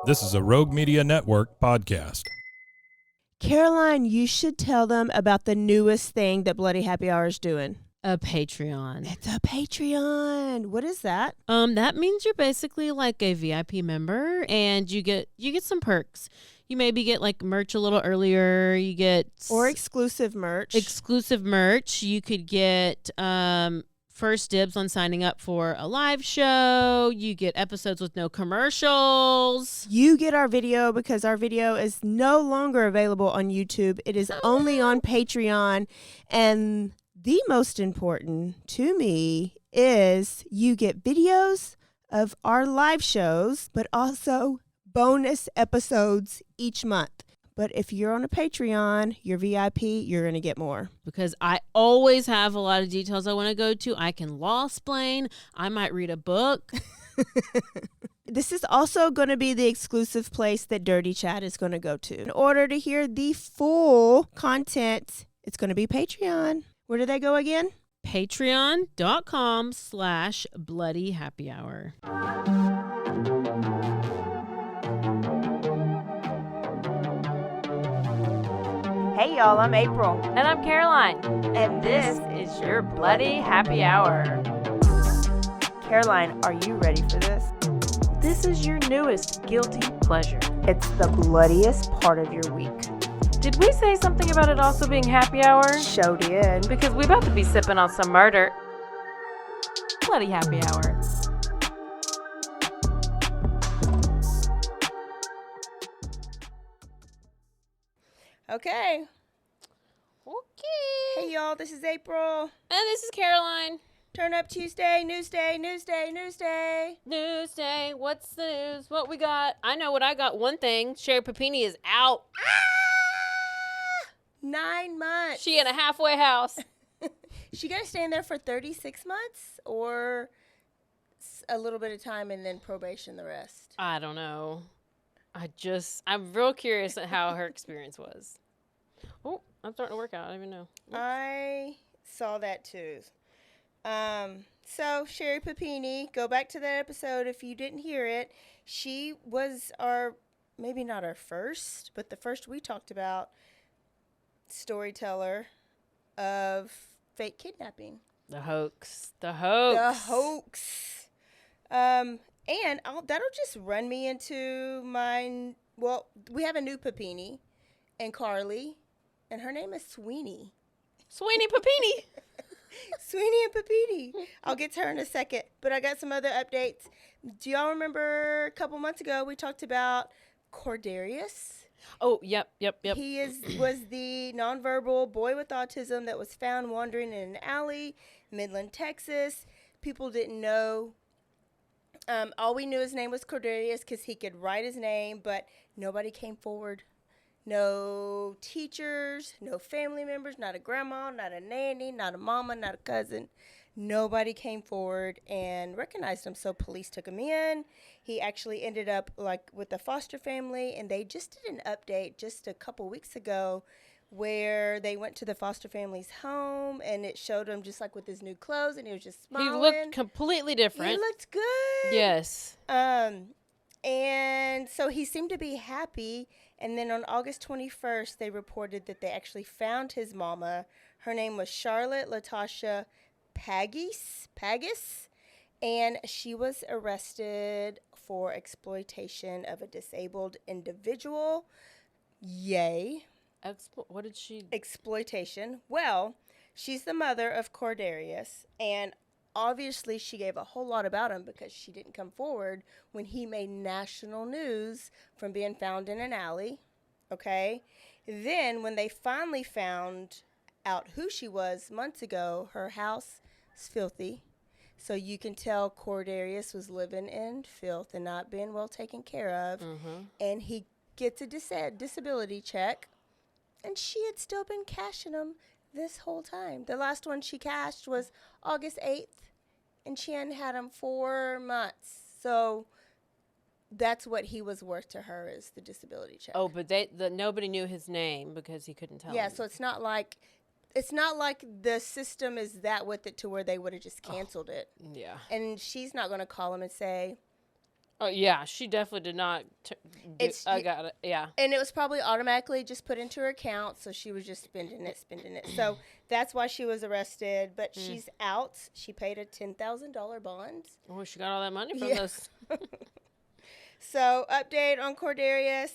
This is a Rogue Media Network podcast. Caroline, you should tell them about the newest thing that Bloody Happy Hour is doing. A Patreon. It's a Patreon. What is that? That means you're basically like a VIP member, and you get some perks. You maybe get like merch a little earlier. You get exclusive merch. You could get first dibs on signing up for a live show. You get episodes with no commercials. You get our video because our video is no longer available on YouTube. It is only on Patreon. And the most important to me is you get videos of our live shows, but also bonus episodes each month. But if you're on a Patreon, you're VIP, you're going to get more. Because I always have a lot of details I want to go to. I can law-splain. I might read a book. This is also going to be the exclusive place that Dirty Chat is going to go to. In order to hear the full content, it's going to be Patreon. Where do they go again? Patreon.com/BloodyHappyHour. Hey y'all, I'm April. And I'm Caroline. And this is your Bloody Happy Hour. Caroline, are you ready for this? This is your newest guilty pleasure. It's the bloodiest part of your week. Did we say something about it also being happy hour? Show did. Because we about to be sipping on some murder. Bloody Happy Hour. Okay. Hey y'all, this is April. And this is Caroline. Turn up Tuesday, news day. Newsday, what's the news? What we got? I know what I got. One thing, Sherri Pappini is out. 9 months. She in a halfway house. She got to stay in there for 36 months or a little bit of time and then probation the rest? I don't know. I'm real curious at how her experience was. Oh, I'm starting to work out. I don't even know. I saw that too. So Sherri Pappini, go back to that episode if you didn't hear it. She was maybe not our first, but the first we talked about storyteller of fake kidnapping. The hoax. And that'll just run me into mine. Well, we have a new Pappini and Carly, and her name is Sweeney. Sweeney Pappini. Sweeney and Pappini. I'll get to her in a second, but I got some other updates. Do y'all remember a couple months ago we talked about Cordarius? Oh, yep. He was the nonverbal boy with autism that was found wandering in an alley, Midland, Texas. People didn't know. All we knew his name was Cordarius because he could write his name, but nobody came forward. No teachers, no family members, not a grandma, not a nanny, not a mama, not a cousin. Nobody came forward and recognized him, so police took him in. He actually ended up with a foster family, and they just did an update just a couple weeks ago where they went to the foster family's home, and it showed him just with his new clothes, and he was just smiling. He looked completely different. He looked good. Yes. And so he seemed to be happy, and then on August 21st, they reported that they actually found his mama. Her name was Charlotte Latasha Paggis, and she was arrested for exploitation of a disabled individual. Yay. What did she? Exploitation. Well, she's the mother of Cordarius, and obviously she gave a whole lot about him because she didn't come forward when he made national news from being found in an alley. Okay? Then when they finally found out who she was months ago, her house is filthy. So you can tell Cordarius was living in filth and not being well taken care of. Mm-hmm. And he gets a disability check. And she had still been cashing them this whole time. The last one she cashed was August 8th. And she hadn't had them 4 months. So that's what he was worth to her, is the disability check. Oh, but nobody knew his name because he couldn't tell. Yeah, so it's not like the system is that with it to where they would have just canceled it. Yeah. And she's not going to call him and say, Oh, yeah. She definitely did not. I got it. Yeah. And it was probably automatically just put into her account, so she was just spending it. So that's why she was arrested. But she's out. She paid a $10,000 bond. Oh, she got all that money from those. So, update on Cordarius.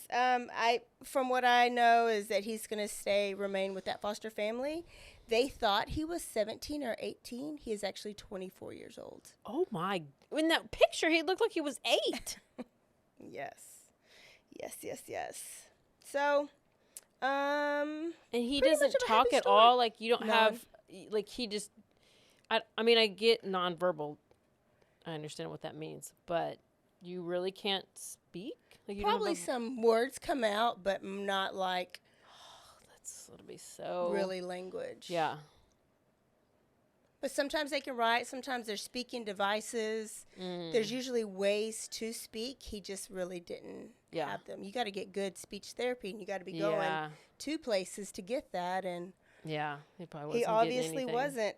From what I know, is that he's going to remain with that foster family. They thought he was 17 or 18. He is actually 24 years old. Oh, my. In that picture, he looked like he was 8. Yes. So, and he doesn't talk at all. Like, you don't have, like, he just, I mean, I get nonverbal. I understand what that means, but you really can't speak? Like, you probably some words come out, but not like, it'll be so really language. Yeah. But sometimes they can write. Sometimes there's speaking devices. There's usually ways to speak. He just really didn't have them. You got to get good speech therapy, and you got to be going to places to get that. And he probably wasn't. He obviously wasn't.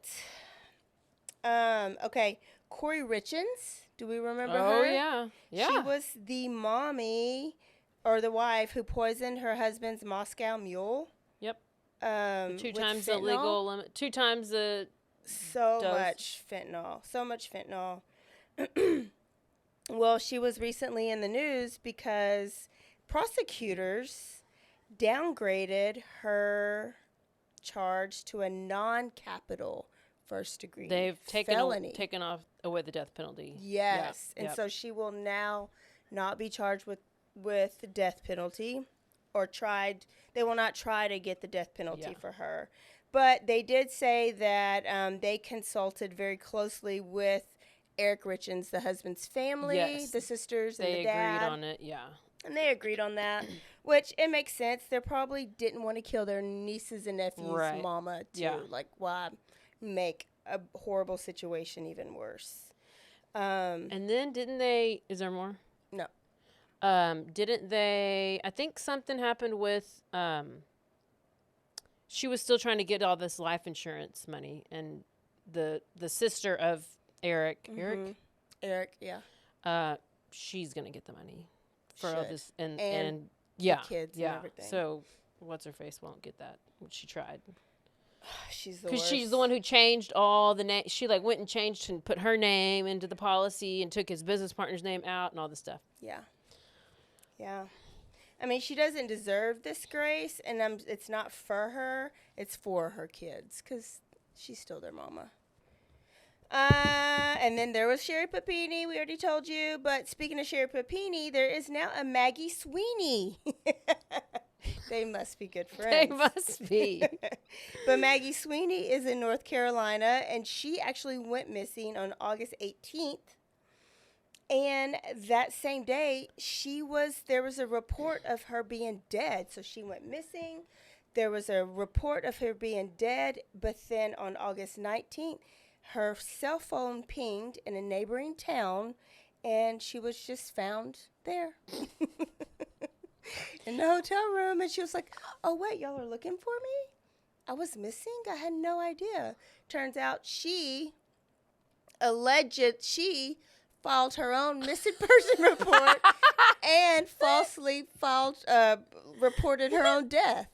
Okay, Kouri Richins. Do we remember her? Oh yeah. She was the mommy or the wife who poisoned her husband's Moscow Mule. Yep. 2 times the legal limit. 2 times the. So much fentanyl. Well, she was recently in the news because prosecutors downgraded her charge to a non-capital first-degree They've felony. taken away the death penalty. Yes, and so she will now not be charged with the death penalty, or they will not try to get the death penalty for her. But they did say that they consulted very closely with Eric Richins, the husband's family, the sisters, and the dad. They agreed on it, And they agreed on that, which it makes sense. They probably didn't want to kill their nieces and nephews' mama, too. Yeah. Like, why make a horrible situation even worse? And then didn't they, is there more? No. Didn't they, I think something happened with, she was still trying to get all this life insurance money, and the sister of Eric, she's gonna get the money for all this, and the kids and everything. So what's her face won't get that, which she tried. She's the worst. Because she's the one who changed all the name. She like went and changed and put her name into the policy and took his business partner's name out and all this stuff. Yeah. I mean, she doesn't deserve this grace, and it's not for her. It's for her kids, because she's still their mama. And then there was Sherri Pappini. We already told you. But speaking of Sherri Pappini, there is now a Maggie Sweeney. They must be good friends. They must be. But Maggie Sweeney is in North Carolina, and she actually went missing on August 18th. And that same day, there was a report of her being dead. So she went missing. There was a report of her being dead. But then on August 19th, her cell phone pinged in a neighboring town, and she was just found there in the hotel room. And she was like, oh, wait, y'all are looking for me? I was missing? I had no idea. Turns out she filed her own missing person report and falsely reported her own death.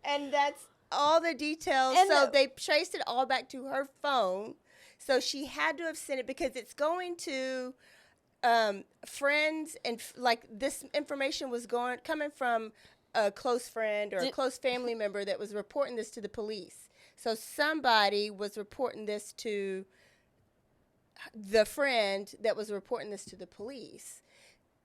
And that's all the details. And so they traced it all back to her phone. So she had to have sent it because it's going to friends, and like this information was coming from a close friend or a close family member that was reporting this to the police. So somebody was reporting this to the friend that was reporting this to the police,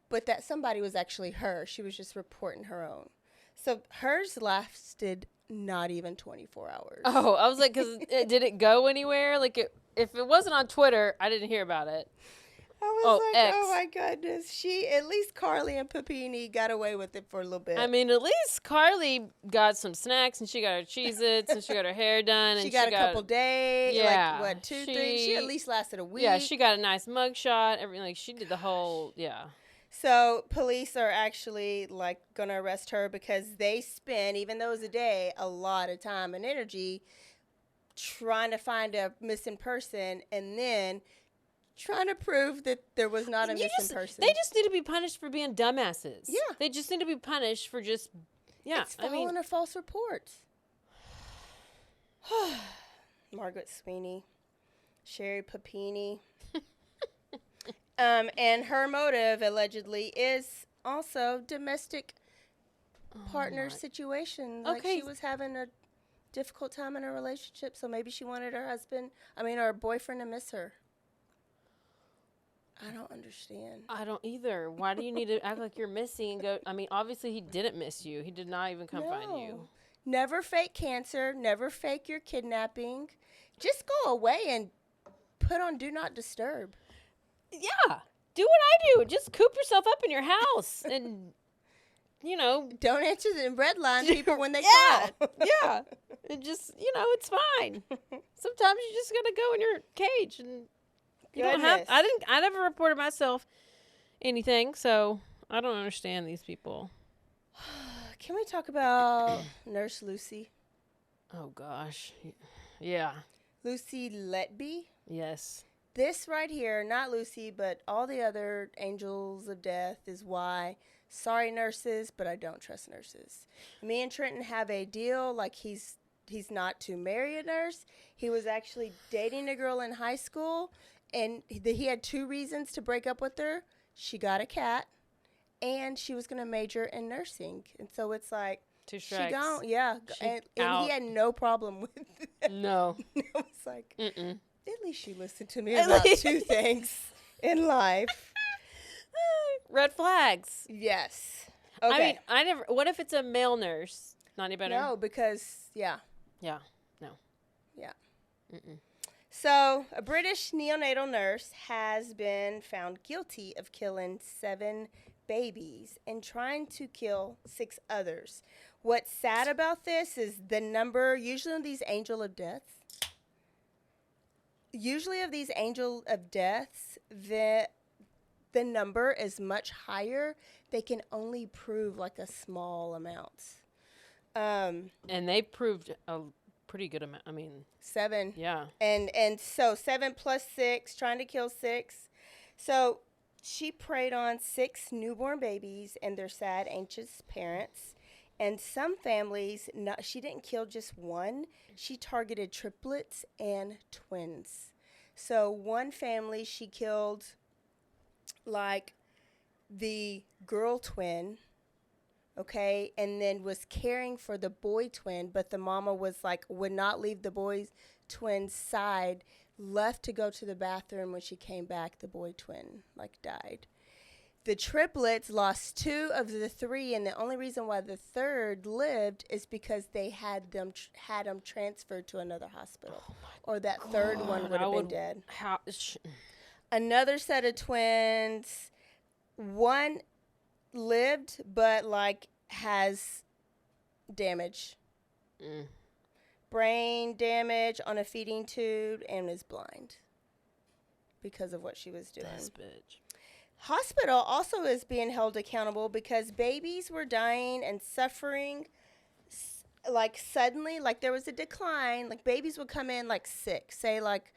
but that somebody was actually her. She was just reporting her own. So hers lasted not even 24 hours. Oh, I was like, did it go anywhere? Like, if it wasn't on Twitter, I didn't hear about it. I was X. Oh my goodness. At least Carly and Pappini got away with it for a little bit. I mean, at least Carly got some snacks, and she got her Cheez-Its, and she got her hair done. And she got a couple days. Yeah. Like, 2, 3. She at least lasted a week. Yeah, she got a nice mugshot, everything. Like, she did the whole, So police are actually, like, going to arrest her because they spend, even though it's a day, a lot of time and energy trying to find a missing person, and then trying to prove that there was not a missing person. They just need to be punished for being dumbasses. Yeah. They just need to be punished for just, It's following a false report. Margaret Sweeney, Sherri Pappini. And her motive, allegedly, is also domestic partner situation. Like she was having a difficult time in her relationship, so maybe she wanted her boyfriend to miss her. I don't understand. I don't either. Why do you need to act like you're missing and go? I mean, obviously he didn't miss you. He did not even come find you. Never fake cancer. Never fake your kidnapping. Just go away and put on Do Not Disturb. Yeah. Do what I do. Just coop yourself up in your house and, Don't answer the red line people when they call. Yeah. And just, it's fine. Sometimes you just got to go in your cage and you don't have. I never reported myself anything, so I don't understand these people. Can we talk about Nurse Lucy? Oh, gosh. Yeah. Lucy Letby? Yes. This right here, not Lucy, but all the other angels of death is why. Sorry, nurses, but I don't trust nurses. Me and Trenton have a deal, like he's not to marry a nurse. He was actually dating a girl in high school, and he had 2 reasons to break up with her. She got a cat, and she was going to major in nursing. And so it's like, Two strikes. She gone, yeah. And he had no problem with it. No. It's like, at least you listened to me about 2 things in life. Red flags. Yes. Okay. I mean, what if it's a male nurse? Not any better? No, because, yeah. Yeah. No. Yeah. So, a British neonatal nurse has been found guilty of killing 7 babies and trying to kill 6 others. What's sad about this is the number, usually of these angel of deaths, the number is much higher. They can only prove like a small amount. And they proved a pretty good amount. I mean, 7. Yeah. And so 7 plus 6, trying to kill 6. So she preyed on 6 newborn babies and their sad, anxious parents. And some families, she didn't kill just 1. She targeted triplets and twins. So one family, she killed like the girl twin, okay, and then was caring for the boy twin, but the mama was like, would not leave the boy twin's side, left to go to the bathroom. When she came back, the boy twin like died. The triplets lost 2 of the 3, and the only reason why the 3rd lived is because they had them transferred to another hospital, or that 3rd one would have been dead. Another set of twins, one lived but like has damage, brain damage on a feeding tube, and is blind because of what she was doing. This bitch. Hospital also is being held accountable because babies were dying and suffering like suddenly, like there was a decline. Like babies would come in like sick, say like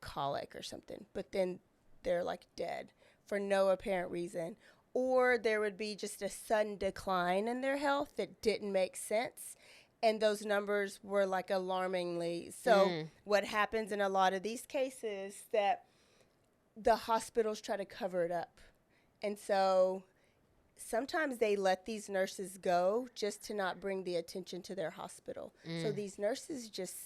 colic or something, but then they're like dead for no apparent reason. Or there would be just a sudden decline in their health that didn't make sense. And those numbers were like alarmingly. So what happens in a lot of these cases that the hospitals try to cover it up. And so sometimes they let these nurses go just to not bring the attention to their hospital. So these nurses just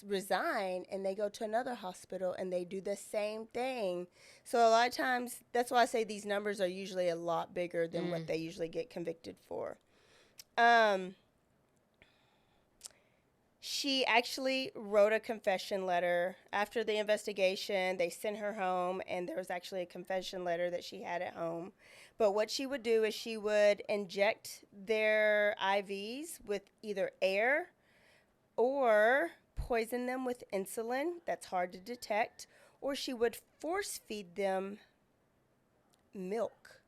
resign and they go to another hospital and they do the same thing. So a lot of times, that's why I say these numbers are usually a lot bigger than what they usually get convicted for. She actually wrote a confession letter. After the investigation, they sent her home, and there was actually a confession letter that she had at home. But what she would do is she would inject their IVs with either air or poison them with insulin. That's hard to detect. Or she would force feed them milk,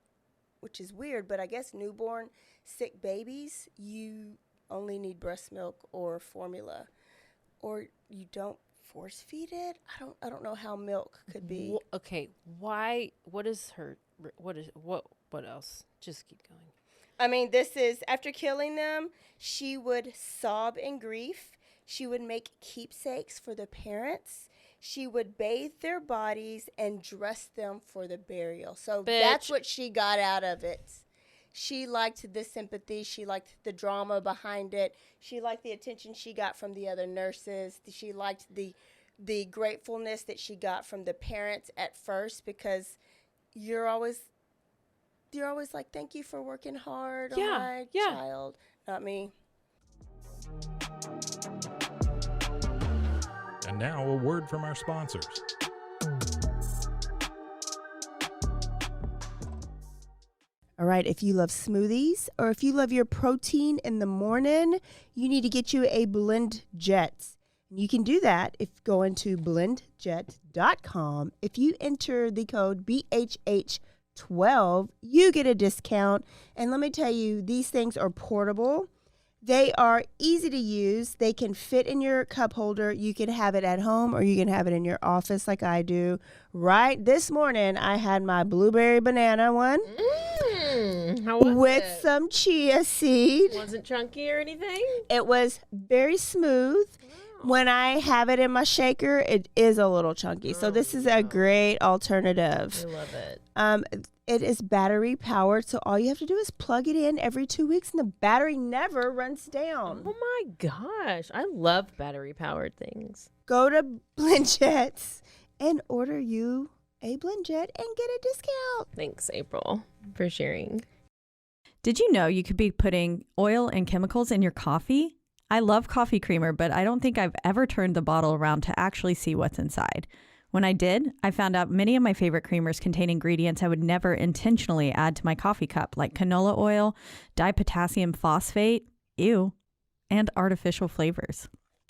which is weird, but I guess newborn sick babies, you only need breast milk or formula, or you don't force feed it. I don't know how milk could be. Okay, why? What is her? What else? Just keep going. I mean, this is after killing them. She would sob in grief. She would make keepsakes for the parents. She would bathe their bodies and dress them for the burial. So that's what she got out of it. She liked the sympathy. She liked the drama behind it. She liked the attention she got from the other nurses. She liked the gratefulness that she got from the parents at first, because you're always like, thank you for working hard on my child. Not me. And now a word from our sponsors. All right, if you love smoothies or if you love your protein in the morning, you need to get you a Blend Jet. You can do that if going to blendjet.com. If you enter the code BHH12, you get a discount. And let me tell you, these things are portable. They are easy to use. They can fit in your cup holder. You can have it at home or you can have it in your office like I do. Right this morning, I had my blueberry banana one How was with it? some chia seed. Wasn't chunky or anything? It was very smooth. When I have it in my shaker, it is a little chunky. So this is a great alternative. I love it. It is battery powered, so all you have to do is plug it in every 2 weeks, and the battery never runs down. Oh my gosh, I love battery powered things. Go to BlendJet and order you a BlendJet and get a discount. Thanks, April, for sharing. Did you know you could be putting oil and chemicals in your coffee? I love coffee creamer, but I don't think I've ever turned the bottle around to actually see what's inside. When I did, I found out many of my favorite creamers contain ingredients I would never intentionally add to my coffee cup, like canola oil, dipotassium phosphate, and artificial flavors.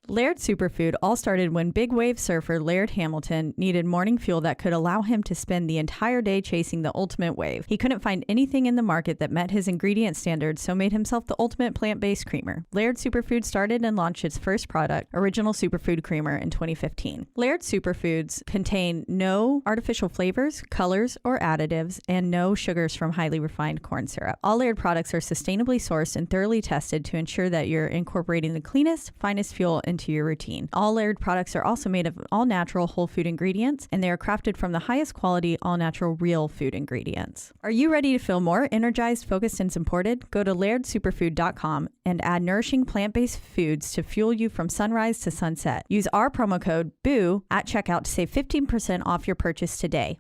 Laird Superfood all started when big wave surfer Laird Hamilton needed morning fuel that could allow him to spend the entire day chasing the ultimate wave. He couldn't find anything in the market that met his ingredient standards, so made himself the ultimate plant-based creamer. Laird Superfood started and launched its first product, Original Superfood Creamer, in 2015. Laird Superfoods contain no artificial flavors, colors, or additives, and no sugars from highly refined corn syrup. All Laird products are sustainably sourced and thoroughly tested to ensure that you're incorporating the cleanest, finest fuel into your routine. All Laird products are also made of all-natural whole food ingredients, and they are crafted from the highest quality all-natural real food ingredients. Are you ready to feel more energized, focused, and supported? Go to lairdsuperfood.com and add nourishing plant-based foods to fuel you from sunrise to sunset. Use our promo code BOO at checkout to save 15% off your purchase today.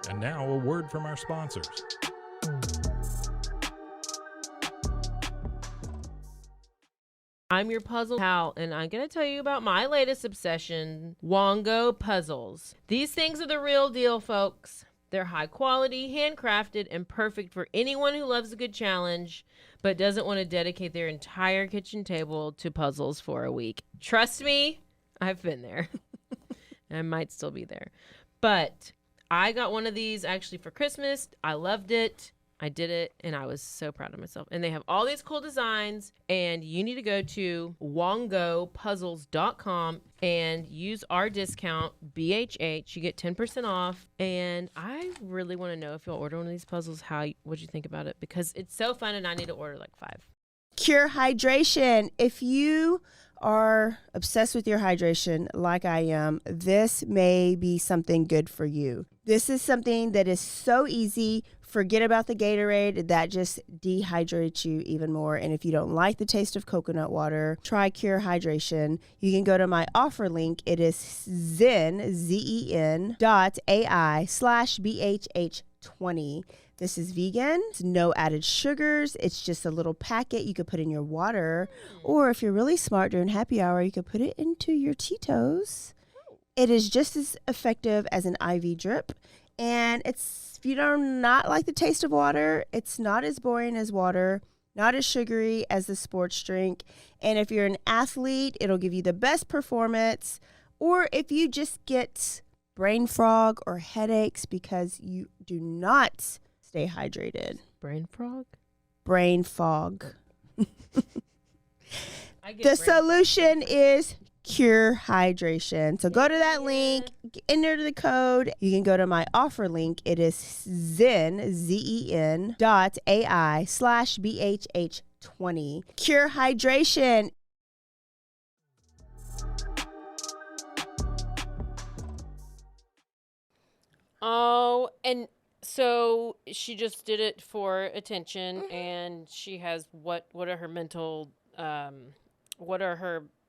And now a word from our sponsors. I'm your puzzle pal, and I'm going to tell you about my latest obsession, Wongo puzzles. These things are the real deal, folks. They're high quality, handcrafted, and perfect for anyone who loves a good challenge, but doesn't want to dedicate their entire kitchen table to puzzles for a week. Trust me, I've been there. I might still be there. But I got one of these actually for Christmas. I loved it. I did it, and I was so proud of myself. And they have all these cool designs, and you need to go to wongopuzzles.com and use our discount, BHH. You get 10% off, and I really want to know if you'll order one of these puzzles, what you think about it, because it's so fun, and I need to order like 5. Cure hydration. If you are obsessed with your hydration like I am, this may be something good for you. This is something that is so easy. Forget about the Gatorade. That just dehydrates you even more. And if you don't like the taste of coconut water, try Cure Hydration. You can go to my offer link. It is zen.ai/BHH20. This is vegan. It's no added sugars. It's just a little packet you could put in your water. Or if you're really smart during happy hour, you could put it into your Tito's. It is just as effective as an IV drip. And if you do not like the taste of water, it's not as boring as water, not as sugary as the sports drink. And if you're an athlete, it'll give you the best performance. Or if you just get brain fog or headaches because you do not stay hydrated. Brain frog? Brain fog. The solution is Cure Hydration. So go to that link, enter the code. You can go to my offer link. It is zen.ai/BHH20. Cure Hydration. Oh, and so she just did it for attention, and she has what are her mental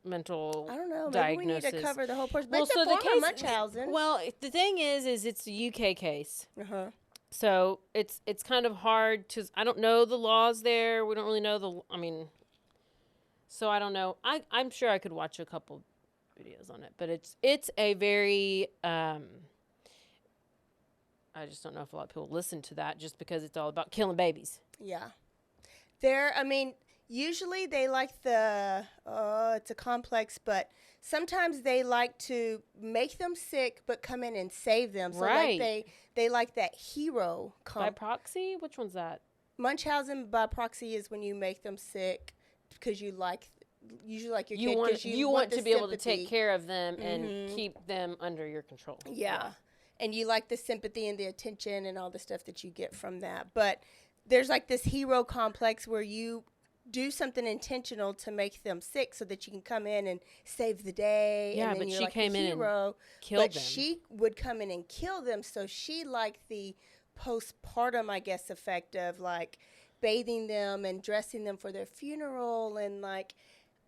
mental I don't know. Maybe diagnosis? we need to cover the whole person. Well, But it's so a the form case, of Munchausen. well, the thing is it's a UK case. Uh-huh. So it's kind of hard to, I don't know the laws there. We don't really know so I don't know. I'm sure I could watch a couple videos on it, but it's a very, I just don't know if a lot of people listen to that just because it's all about killing babies. Yeah. Usually they like it's a complex, but sometimes they like to make them sick but come in and save them. So right. like they like that hero By proxy? Which one's that? Munchausen by proxy is when you make them sick because you usually like your kid because you want to be able to take care of them and keep them under your control. Yeah. And you like the sympathy and the attention and all the stuff that you get from that. But there's like this hero complex where you do something intentional to make them sick so that you can come in and save the day. Yeah, and then but you're she like came in and killed them. But she would come in and kill them. So she liked the postpartum, I guess, effect of like bathing them and dressing them for their funeral and like,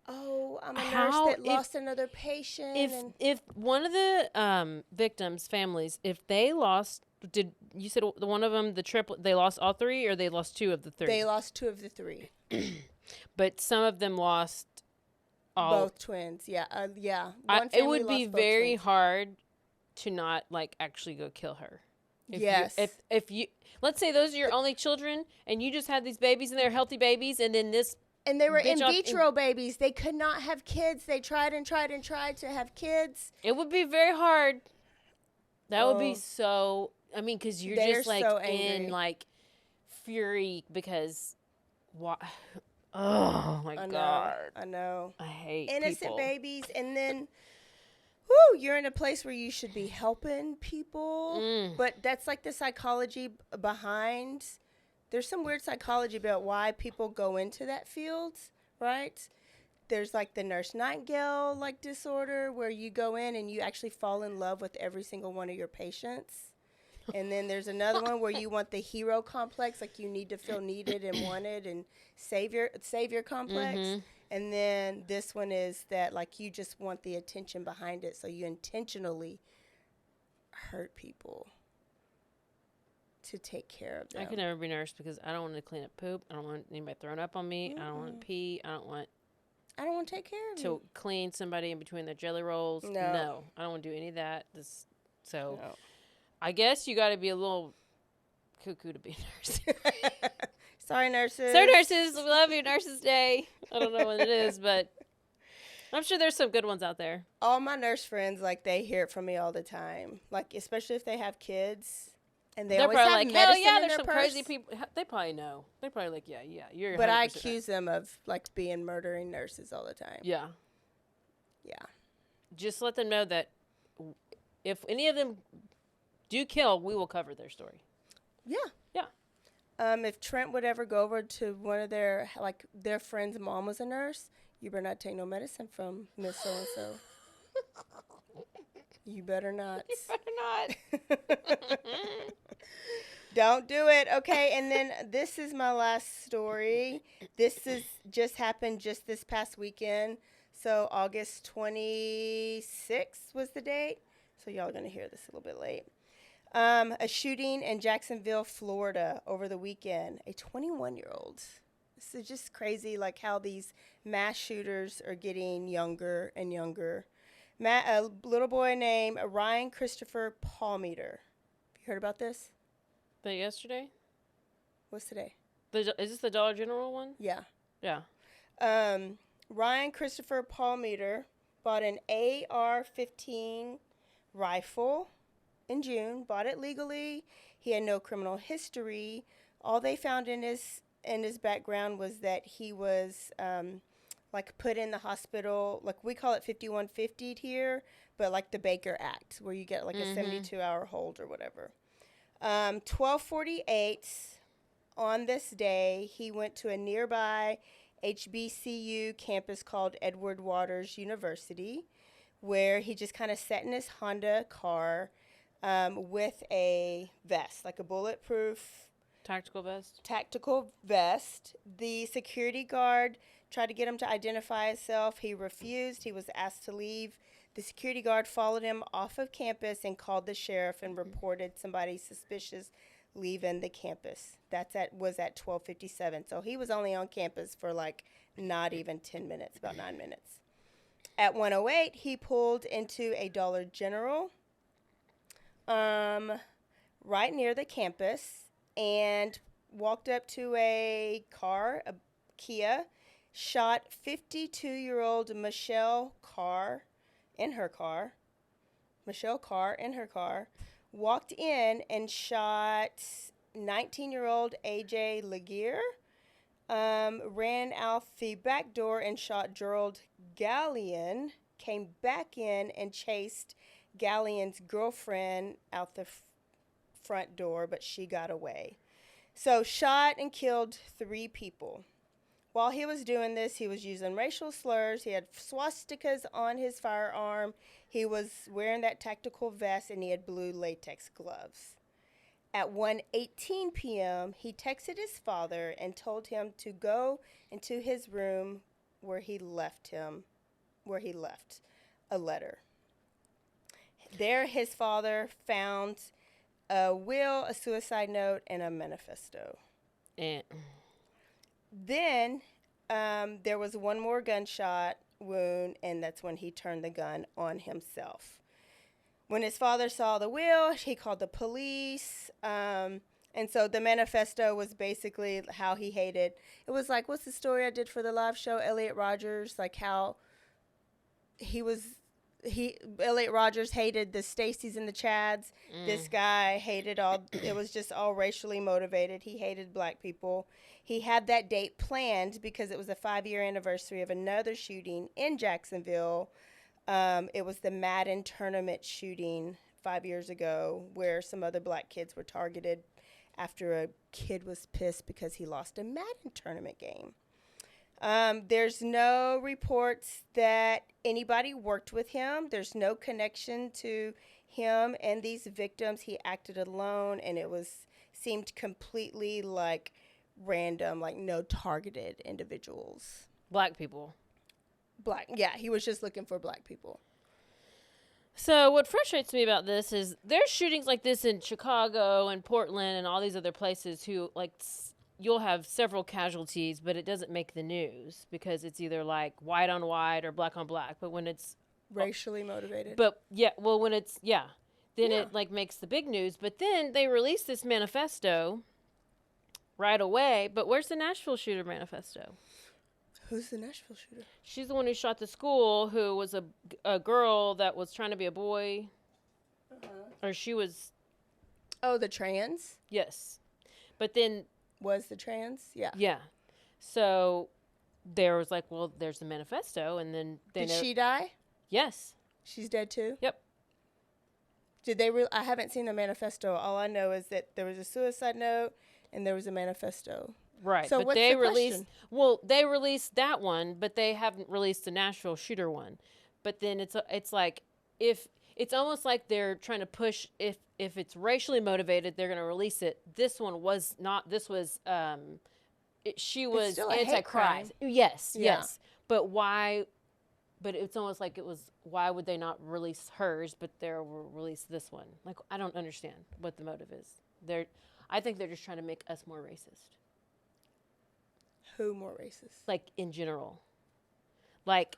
oh, I'm a nurse that lost another patient. If one of the victims' families, if they lost, did you said one of them, the triplet, they lost all three, or they lost two of the three? They lost two of the three. But some of them lost all. Both twins, yeah. It would be very hard to not like actually go kill her. If you let's say those are your only children and you just had these babies and they're healthy babies, and then this. And they were in vitro babies. They could not have kids. They tried and tried and tried to have kids. It would be very hard. That would be so. I mean, because you're just like so in like fury because what? Oh my God! I know. I hate innocent people. babies, and then, you're in a place where you should be helping people, but that's like the psychology behind. There's some weird psychology about why people go into that field, right? There's like the Nurse Nightingale like disorder where you go in and you actually fall in love with every single one of your patients. And then there's another one where you want the hero complex, like you need to feel needed and wanted and savior complex. Mm-hmm. And then this one is that like you just want the attention behind it, so you intentionally hurt people to take care of them. I could never be a nurse because I don't want to clean up poop. I don't want anybody throwing up on me. Mm-hmm. I don't want to pee. I don't want to take care of you. To clean somebody in between their jelly rolls. No. I don't want to do any of that. No. I guess you got to be a little cuckoo to be a nurse. Sorry, nurses. Sorry, nurses. We love you, Nurses Day. I don't know what it is, but I'm sure there's some good ones out there. All my nurse friends, like, they hear it from me all the time. Like, especially if they have kids. And they're always probably have like, medicine hell yeah, in there's their some purse. crazy people. They probably know. They're probably like, yeah, you're. But I accuse them of like being murdering nurses all the time. Yeah. Yeah. Just let them know that if any of them do kill, we will cover their story. Yeah. Yeah. If Trent would ever go over to one of their friend's mom was a nurse, you better not take no medicine from Miss So and So. You better not. You better not. Don't do it. Okay, and then this is my last story. This is just happened just this past weekend. So August 26th was the date. So y'all are going to hear this a little bit late. A shooting in Jacksonville, Florida over the weekend. A 21-year-old. This is just crazy, like how these mass shooters are getting younger and younger. A little boy named Ryan Christopher Palmeter. Have you heard about this? But yesterday? What's today? Is this the Dollar General one? Yeah. Yeah. Ryan Christopher Palmeter bought an AR-15 rifle in June, bought it legally. He had no criminal history. All they found in his background was that he was like put in the hospital, like we call it 5150 here, but like the Baker Act, where you get like a 72-hour hold or whatever. 1248, on this day, he went to a nearby HBCU campus called Edward Waters University, where he just kind of sat in his Honda car with a vest, like a bulletproof Tactical vest. The security guard tried to get him to identify himself. He refused. He was asked to leave. The security guard followed him off of campus and called the sheriff and reported somebody suspicious leaving the campus. Was at 12:57. So he was only on campus for like not even 10 minutes, about 9 minutes. At 1:08, he pulled into a Dollar General right near the campus and walked up to a car, a Kia, shot 52-year-old Michelle Carr in her car, walked in and shot 19-year-old AJ Laguerre, ran out the back door and shot Gerald Gallion, came back in and chased Gallion's girlfriend out the front door, but she got away. So shot and killed 3 people. While he was doing this, he was using racial slurs. He had swastikas on his firearm. He was wearing that tactical vest, and he had blue latex gloves. At 1:18 p.m., he texted his father and told him to go into his room where he left a letter. There, his father found a will, a suicide note, and a manifesto. Then there was one more gunshot wound, and that's when he turned the gun on himself. When his father saw the will, he called the police. And so the manifesto was basically how he hated. It was like, what's the story I did for the live show, Elliot Rodgers? Like how Elliot Rodgers hated the Stacys and the Chads. This guy hated it was just all racially motivated. He hated black people. He had that date planned because it was a 5-year anniversary of another shooting in Jacksonville. It was the Madden tournament shooting 5 years ago where some other black kids were targeted after a kid was pissed because he lost a Madden tournament game. There's no reports that anybody worked with him. There's no connection to him and these victims. He acted alone, and it seemed completely like random, like no targeted individuals. Black people. Yeah, he was just looking for black people. So what frustrates me about this is there's shootings like this in Chicago and Portland and all these other places who like you'll have several casualties, but it doesn't make the news because it's either like white on white or black on black. But when it's racially motivated. But yeah, well, when it's then it like makes the big news. But then they release this manifesto right away. But where's the Nashville shooter manifesto? Who's the Nashville shooter? She's the one who shot the school, who was a girl that was trying to be a boy. Or she was... Oh, the trans? Yes. But then... Was the trans? Yeah. Yeah. So there was like, well, there's the manifesto, and then... Did she die? Yes. She's dead too? Yep. Did they... I haven't seen the manifesto. All I know is that there was a suicide note and there was a manifesto. Right, so but what's they the released question? Well, they released that one, but they haven't released the Nashville shooter one. But then it's like if it's almost like they're trying to push if it's racially motivated, they're going to release it. This one was not. This was she was anti-Christ. Yes. But why? But it's almost like it was. Why would they not release hers, but they will release this one? Like I don't understand what the motive is. I think they're just trying to make us more racist. Who more racist? Like in general, like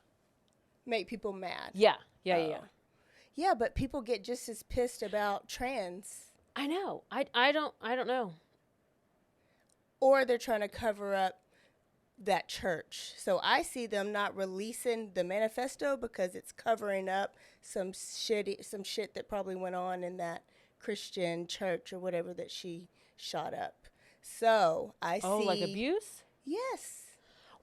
make people mad. Yeah. Yeah, but people get just as pissed about trans. I know. I don't know. Or they're trying to cover up that church. So I see them not releasing the manifesto because it's covering up some shit that probably went on in that Christian church or whatever that she shot up. So I see. Oh, like abuse? Yes.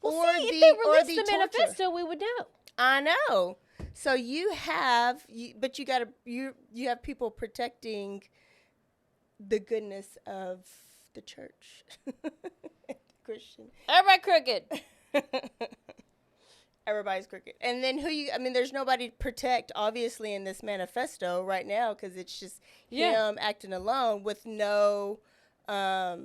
Well, Or see, the- if they or released the the torture. manifesto, we would know. I know. So you have, but you gotta, you have people protecting the goodness of the church, Christian. Everybody crooked. Everybody's crooked. And then there's nobody to protect, obviously, in this manifesto right now, because it's just him acting alone with no What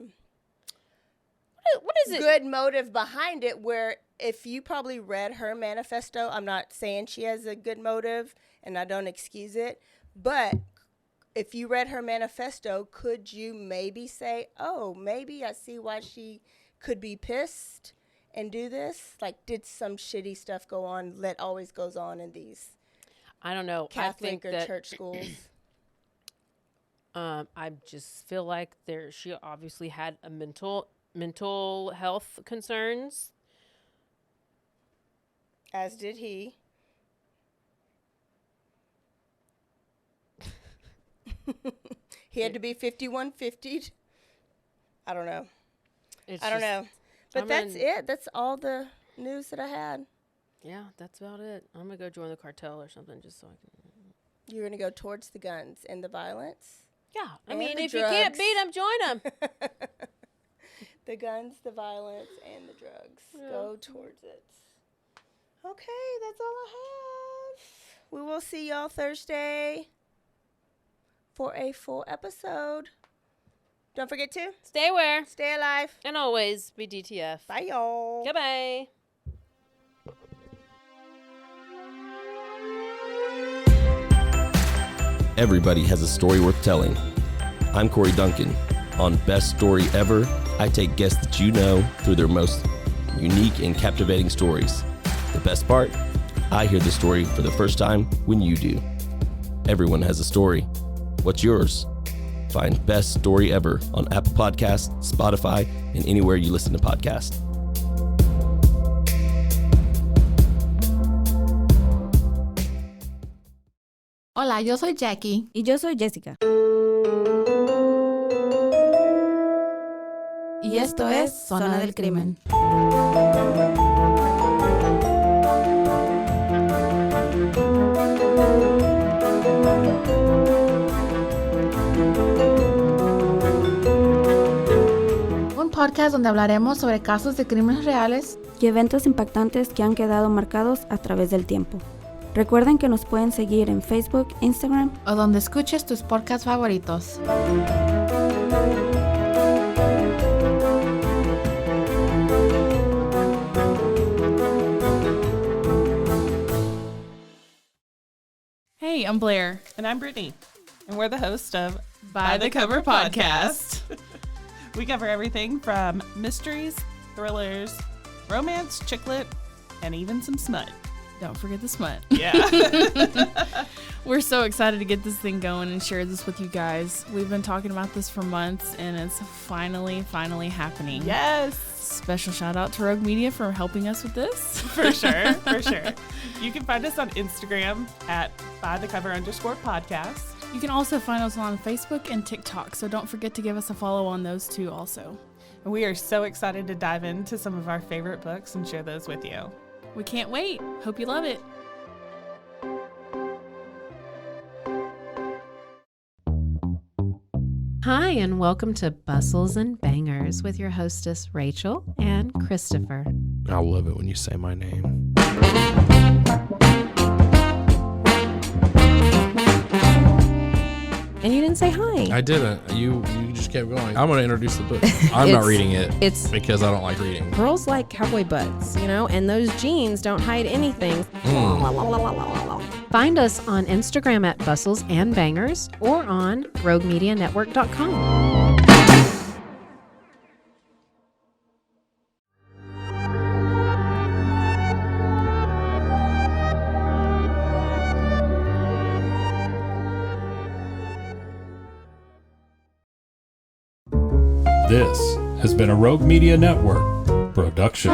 is it? good motive behind it. Where if you probably read her manifesto, I'm not saying she has a good motive, and I don't excuse it, but if you read her manifesto, could you maybe say, oh, maybe I see why she could be pissed and do this? Like, did some shitty stuff go on that always goes on in these I don't know. Catholic or church schools? I just feel like she obviously had a mental health concerns. As did he. He had to be 5150'd. I don't know. I don't know. But that's it. That's all the news that I had. Yeah, that's about it. I'm going to go join the cartel or something just so I can. You're going to go towards the guns and the violence? Yeah. I And mean, the if you can't beat them, join them. The guns, the violence, and the drugs. Yeah. Go towards it. Okay, that's all I have. We will see y'all Thursday for a full episode. Don't forget to Stay aware. stay alive. And always be DTF. Bye, y'all. Goodbye. Everybody has a story worth telling. I'm Corey Duncan. On Best Story Ever, I take guests that you know through their most unique and captivating stories. The best part? I hear the story for the first time when you do. Everyone has a story. What's yours? Find Best Story Ever on Apple Podcasts, Spotify, and anywhere you listen to podcasts. Hola, yo soy Jackie. Y yo soy Jessica. Y esto es Zona del Crimen. Un podcast donde hablaremos sobre casos de crímenes reales y eventos impactantes que han quedado marcados a través del tiempo. Recuerden que nos pueden seguir en Facebook, Instagram o donde escuches tus podcasts favoritos. Hey, I'm Blair. And I'm Brittany. And we're the host of By the Cover Podcast. We cover everything from mysteries, thrillers, romance, chick lit, and even some smut. Don't forget the smut. Yeah. We're so excited to get this thing going and share this with you guys. We've been talking about this for months, and it's finally happening. Yes. Special shout out to Rogue Media for helping us with this. For sure. For sure. You can find us on Instagram at bythecover_podcast. You can also find us on Facebook and TikTok, so don't forget to give us a follow on those two also. And we are so excited to dive into some of our favorite books and share those with you. We can't wait. Hope you love it. Hi, and welcome to Bustles and Bangers with your hostess, Rachel and Christopher. I love it when you say my name. And you didn't say hi. I didn't. You just kept going. I'm going to introduce the book. I'm not reading it. It's because I don't like reading. girls like cowboy butts, and those jeans don't hide anything. Find us on Instagram at Bustles and Bangers or on RogueMediaNetwork.com. This has been a Rogue Media Network production.